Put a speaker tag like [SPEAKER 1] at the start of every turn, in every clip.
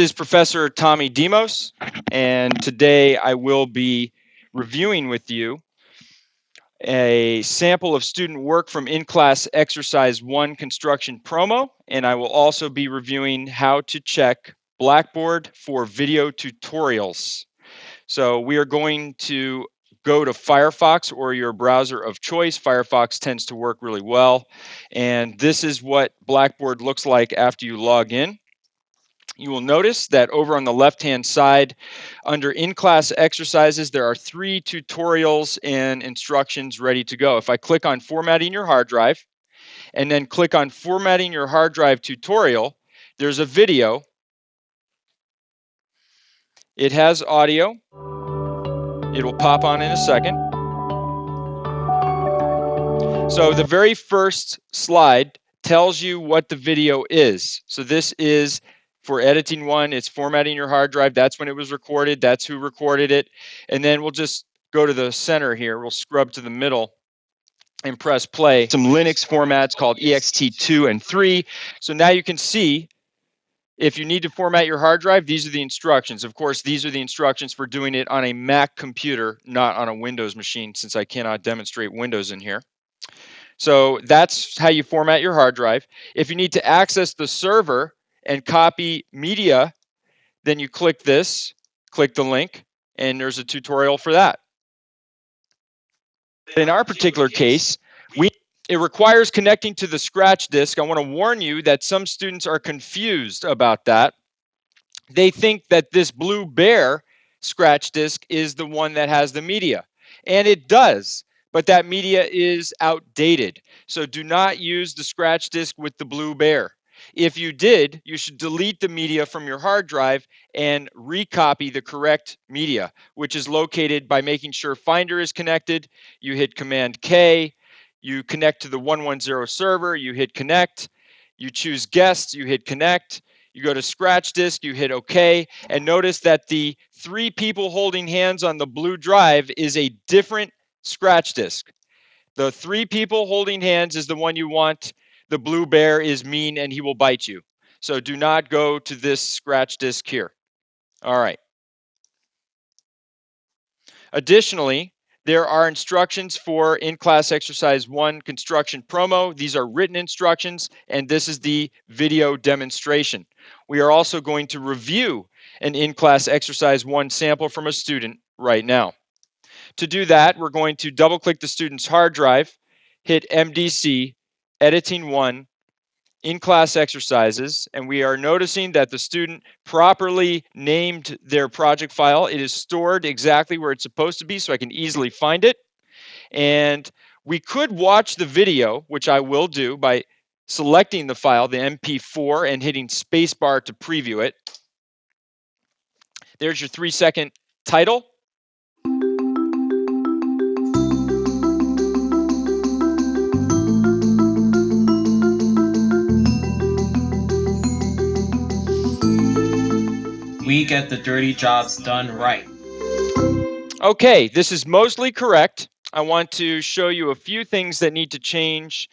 [SPEAKER 1] is Professor Tommy Demos, and today I will be reviewing with you a sample of student work from in-class exercise 1 construction promo, and I will also be reviewing how to check Blackboard for video tutorials. So we are going to go to Firefox or your browser of choice. Firefox tends to work really well, and this is what Blackboard looks like after you log in. You will notice that over on the left-hand side, under in-class exercises, there are 3 tutorials and instructions ready to go. If I click on formatting your hard drive, and then click on formatting your hard drive tutorial, there's a video. It has audio. It will pop on in a second. So the very first slide tells you what the video is. So this is for editing 1, it's formatting your hard drive. That's when it was recorded. That's who recorded it. And then we'll just go to the center here. We'll scrub to the middle and press play. Some Linux formats called ext2 and 3. So now you can see if you need to format your hard drive, these are the instructions. Of course, these are the instructions for doing it on a Mac computer, not on a Windows machine, since I cannot demonstrate Windows in here. So that's how you format your hard drive. If you need to access the server and copy media, then you click this, click the link, and there's a tutorial for that. In our particular case, it requires connecting to the scratch disk. I want to warn you that some students are confused about that. They think that this Blue Bear scratch disk is the one that has the media, and it does, but that media is outdated. So do not use the scratch disk with the Blue Bear. If you did, you should delete the media from your hard drive and recopy the correct media, which is located by making sure Finder is connected. You hit Command K, you connect to the 110 server, you hit connect, you choose guests, you hit connect, you go to scratch disk, you hit OK, and notice that the 3 people holding hands on the blue drive is a different scratch disk. The 3 people holding hands is the one you want. The Blue Bear is mean and he will bite you. So do not go to this scratch disk here. All right. Additionally, there are instructions for in-class exercise 1 construction promo. These are written instructions, and this is the video demonstration. We are also going to review an in-class exercise 1 sample from a student right now. To do that, we're going to double-click the student's hard drive, hit MDC, editing 1, in-class exercises, and we are noticing that the student properly named their project file. It is stored exactly where it's supposed to be, so I can easily find it. And we could watch the video, which I will do by selecting the file, the MP4, and hitting spacebar to preview it. There's your 3-second title.
[SPEAKER 2] We get the dirty jobs done right.
[SPEAKER 1] Okay, this is mostly correct. I want to show you a few things that need to change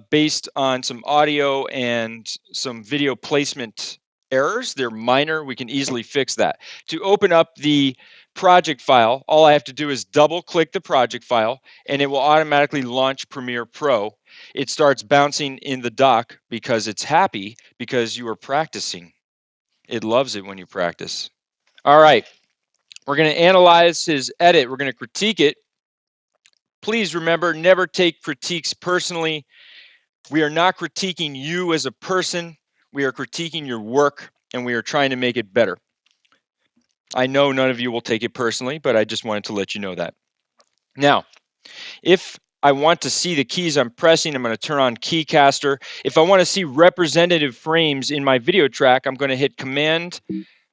[SPEAKER 1] based on some audio and some video placement errors. They're minor. We can easily fix that. To open up the project file, all I have to do is double-click the project file, and it will automatically launch Premiere Pro. It starts bouncing in the dock because it's happy because you are practicing. It loves it when you practice. All right. We're going to analyze his edit. We're going to critique it. Please remember, never take critiques personally. We are not critiquing you as a person. We are critiquing your work, and we are trying to make it better. I know none of you will take it personally, but I just wanted to let you know that. Now, if I want to see the keys I'm pressing, I'm going to turn on Keycaster. If I want to see representative frames in my video track, I'm going to hit Command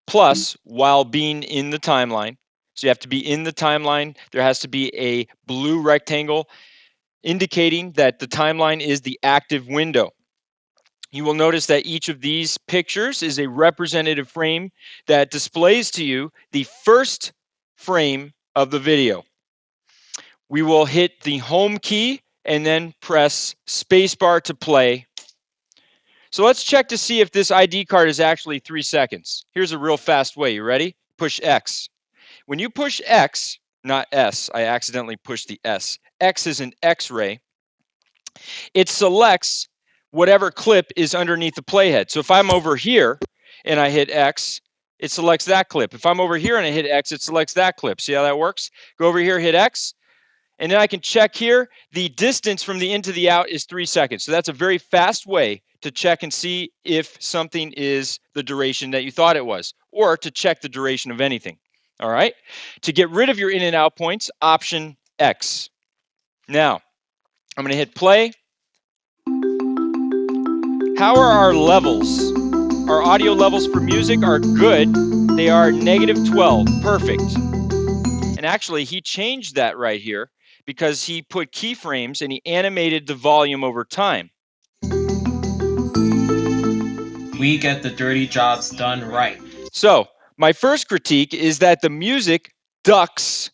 [SPEAKER 1] plus while being in the timeline. So you have to be in the timeline. There has to be a blue rectangle indicating that the timeline is the active window. You will notice that each of these pictures is a representative frame that displays to you the first frame of the video. We will hit the home key and then press spacebar to play. So let's check to see if this ID card is actually 3 seconds. Here's a real fast way. You ready? Push X. When you push X, not S, I accidentally pushed the S. X is an X-ray. It selects whatever clip is underneath the playhead. So if I'm over here and I hit X, it selects that clip. If I'm over here and I hit X, it selects that clip. See how that works? Go over here, hit X, and then I can check here. The distance from the in to the out is 3 seconds. So that's a very fast way to check and see if something is the duration that you thought it was, or to check the duration of anything. All right? To get rid of your in and out points, option X. Now, I'm going to hit play. How are our levels? Our audio levels for music are good. They are -12. Perfect. And actually, he changed that right here because he put keyframes and he animated the volume over time.
[SPEAKER 2] We get the dirty jobs done right.
[SPEAKER 1] So, my first critique is that the music ducks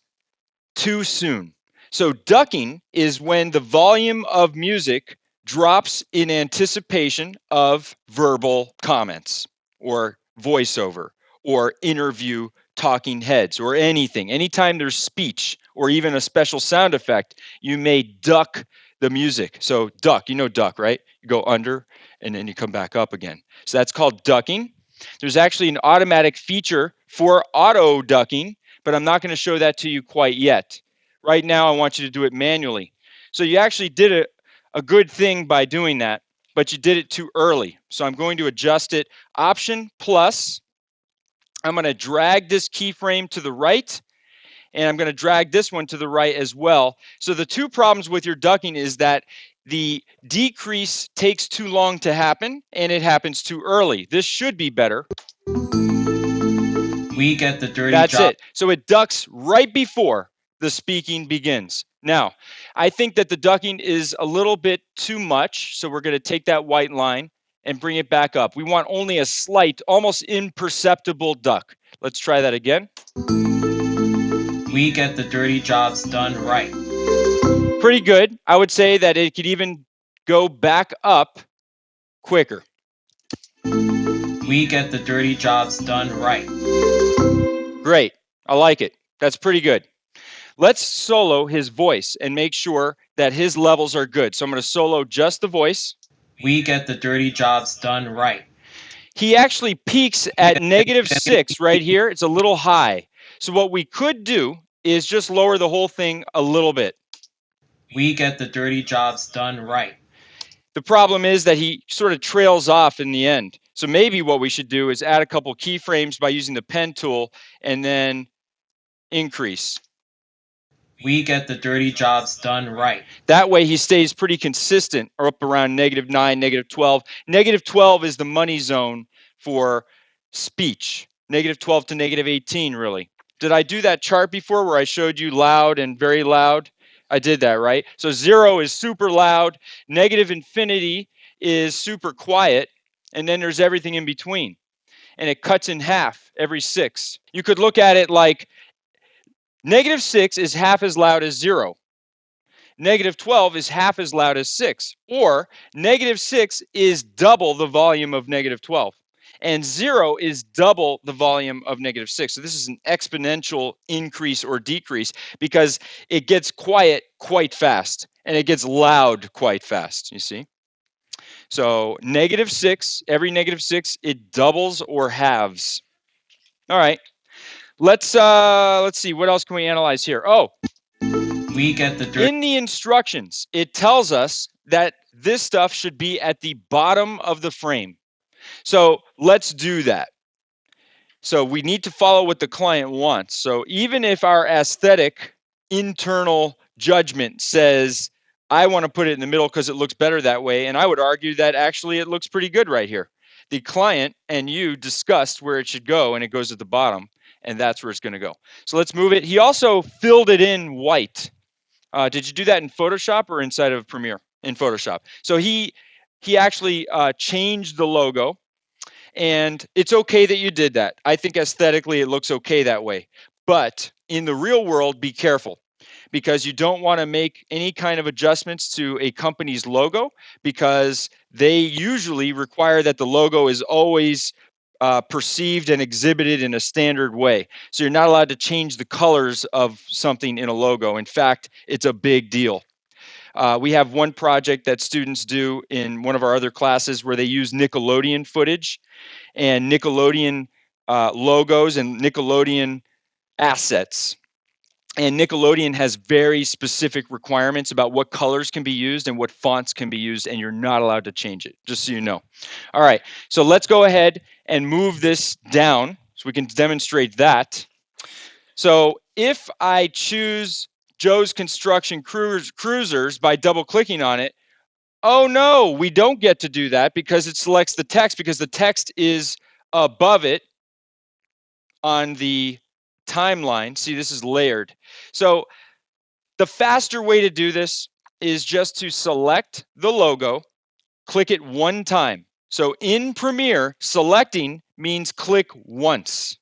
[SPEAKER 1] too soon. So, ducking is when the volume of music drops in anticipation of verbal comments or voiceover or interview talking heads or anything. Anytime there's speech or even a special sound effect, you may duck the music. So, duck, you know, duck, right? You go under and then you come back up again. So, that's called ducking. There's actually an automatic feature for auto ducking, but I'm not going to show that to you quite yet. Right now, I want you to do it manually. So you actually did a good thing by doing that, but you did it too early. So I'm going to adjust it. Option plus, I'm going to drag this keyframe to the right, and I'm going to drag this one to the right as well. So the two problems with your ducking is that the decrease takes too long to happen, and it happens too early. This should be better.
[SPEAKER 2] We get the dirty
[SPEAKER 1] That's
[SPEAKER 2] job.
[SPEAKER 1] it. So it ducks right before the speaking begins. Now, I think that the ducking is a little bit too much, so we're going to take that white line and bring it back up. We want only a slight, almost imperceptible duck. Let's try that again.
[SPEAKER 2] We get the dirty jobs done right.
[SPEAKER 1] Pretty good. I would say that it could even go back up quicker.
[SPEAKER 2] We get the dirty jobs done right.
[SPEAKER 1] Great. I like it. That's pretty good. Let's solo his voice and make sure that his levels are good. So I'm going to solo just the voice.
[SPEAKER 2] We get the dirty jobs done right.
[SPEAKER 1] He actually peaks at -6 right here. It's a little high. So what we could do is just lower the whole thing a little bit.
[SPEAKER 2] We get the dirty jobs done right.
[SPEAKER 1] The problem is that he sort of trails off in the end. So maybe what we should do is add a couple keyframes by using the pen tool and then increase.
[SPEAKER 2] We get the dirty jobs done right.
[SPEAKER 1] That way he stays pretty consistent or up around -9, -12. -12 is the money zone for speech. -12 to -18, really. Did I do that chart before where I showed you loud and very loud? I did that, right? So 0 is super loud, -infinity is super quiet, and then there's everything in between. And it cuts in half every 6. You could look at it like -6 is half as loud as 0. -12 is half as loud as 6, or -6 is double the volume of -12, and 0 is double the volume of -6. So this is an exponential increase or decrease because it gets quiet quite fast and it gets loud quite fast, you see? So -6, every -6, it doubles or halves. All right. Let's see, what else can we analyze here? Oh,
[SPEAKER 2] We get the dirty.
[SPEAKER 1] in the instructions, it tells us that this stuff should be at the bottom of the frame. So let's do that. So we need to follow what the client wants. So even if our aesthetic internal judgment says, I want to put it in the middle because it looks better that way, and I would argue that actually it looks pretty good right here. The client and you discussed where it should go, and it goes at the bottom, and that's where it's going to go. So let's move it. He also filled it in white. Did you do that in Photoshop or inside of Premiere? In Photoshop. So he actually changed the logo, and it's okay that you did that. I think aesthetically it looks okay that way. But in the real world, be careful, because you don't want to make any kind of adjustments to a company's logo, because they usually require that the logo is always perceived and exhibited in a standard way. So you're not allowed to change the colors of something in a logo. In fact, it's a big deal. We have one project that students do in one of our other classes where they use Nickelodeon footage and Nickelodeon logos and Nickelodeon assets. And Nickelodeon has very specific requirements about what colors can be used and what fonts can be used, and you're not allowed to change it, just so you know. All right, so let's go ahead and move this down so we can demonstrate that. So if I choose Joe's Construction Cruisers by double clicking on it, oh no, we don't get to do that because it selects the text, because the text is above it on the timeline. See, this is layered. So the faster way to do this is just to select the logo, click it one time. So in Premiere, selecting means click once.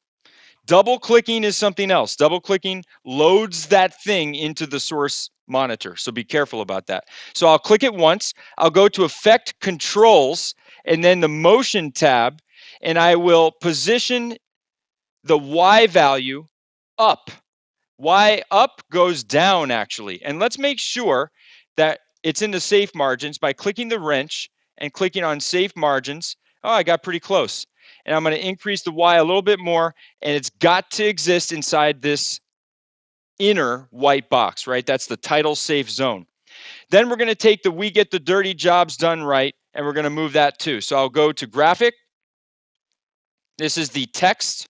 [SPEAKER 1] Double clicking is something else. Double clicking loads that thing into the source monitor. So be careful about that. So I'll click it once. I'll go to Effect Controls and then the Motion tab, and I will position the Y value up. Y up goes down, actually. And let's make sure that it's in the safe margins by clicking the wrench and clicking on safe margins. Oh, I got pretty close. And I'm going to increase the Y a little bit more, and it's got to exist inside this inner white box, right? That's the title safe zone. Then we're going to take the We Get the Dirty Jobs Done Right, and we're going to move that too. So I'll go to Graphic. This is the text.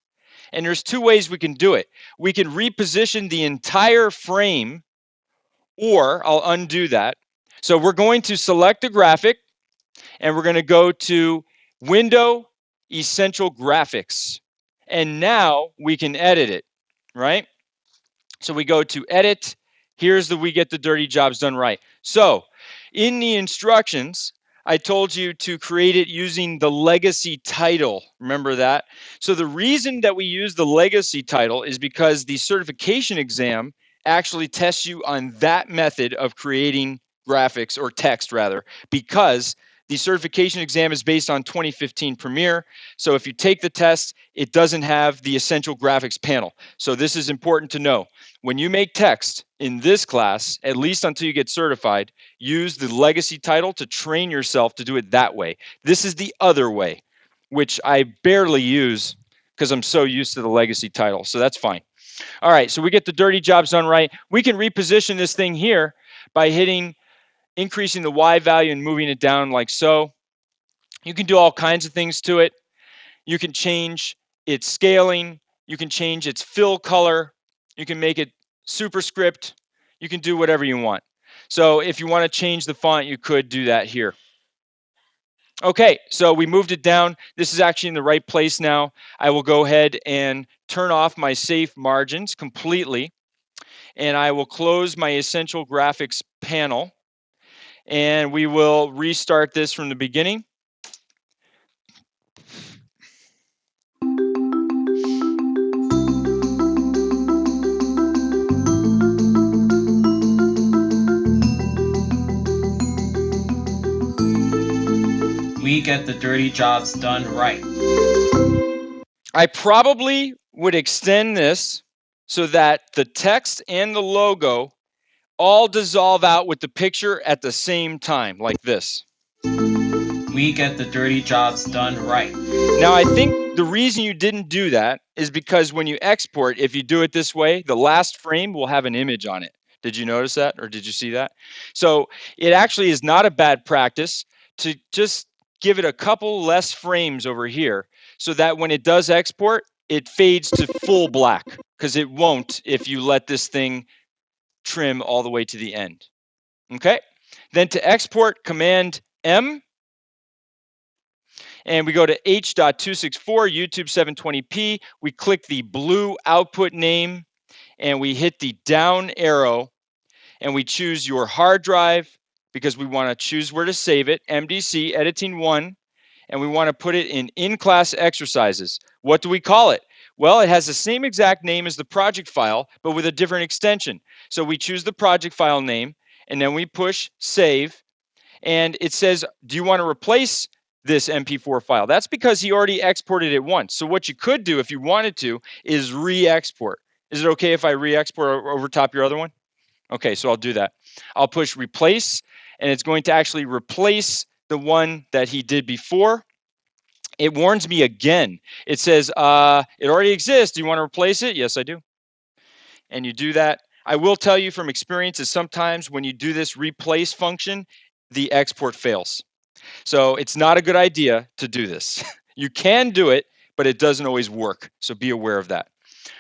[SPEAKER 1] And there's two ways we can do it. We can reposition the entire frame, or I'll undo that. So we're going to select the graphic, and we're going to go to Window, Essential Graphics. And now we can edit it, right? So we go to Edit. Here's the We Get the Dirty Jobs Done Right. So in the instructions, I told you to create it using the legacy title. Remember that? So the reason that we use the legacy title is because the certification exam actually tests you on that method of creating graphics, or text rather, because the certification exam is based on 2015 Premiere. So if you take the test, it doesn't have the essential graphics panel. So this is important to know. When you make text in this class, at least until you get certified, use the legacy title to train yourself to do it that way. This is the other way, which I barely use because I'm so used to the legacy title. So that's fine. All right, so we get the dirty jobs done right. We can reposition this thing here by increasing the Y value and moving it down like so. You can do all kinds of things to it. You can change its scaling. You can change its fill color. You can make it superscript. You can do whatever you want. So if you want to change the font, you could do that here. Okay, so we moved it down. This is actually in the right place now. I will go ahead and turn off my safe margins completely, and I will close my Essential Graphics panel, and we will restart this from the beginning.
[SPEAKER 2] We get the dirty jobs done right.
[SPEAKER 1] I probably would extend this so that the text and the logo all dissolve out with the picture at the same time, like this.
[SPEAKER 2] We get the dirty jobs done right.
[SPEAKER 1] Now, I think the reason you didn't do that is because when you export, if you do it this way, the last frame will have an image on it. Did you notice that, or did you see that? So it actually is not a bad practice to just give it a couple less frames over here so that when it does export, it fades to full black, because it won't if you let this thing trim all the way to the end. Okay, then to export, Command M, and we go to H.264 YouTube 720p. We click the blue output name and we hit the down arrow, and we choose your hard drive because we want to choose where to save it, MDC editing 1, and we want to put it in class exercises. What do we call it? Well, it has the same exact name as the project file, but with a different extension. So we choose the project file name, and then we push save, and it says, do you want to replace this MP4 file? That's because he already exported it once. So what you could do if you wanted to is re-export. Is it okay if I re-export over top your other one? Okay, so I'll do that. I'll push replace, and it's going to actually replace the one that he did before. It warns me again. It says, it already exists. Do you want to replace it? Yes, I do. And you do that. I will tell you from experience is sometimes when you do this replace function, the export fails. So it's not a good idea to do this. You can do it, but it doesn't always work. So be aware of that.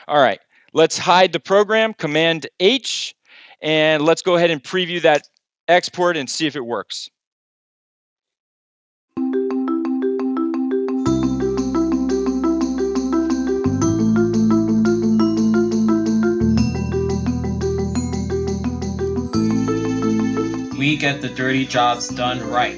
[SPEAKER 1] All right, let's hide the program, Command H, and let's go ahead and preview that export and see if it works.
[SPEAKER 2] We get the dirty jobs done right.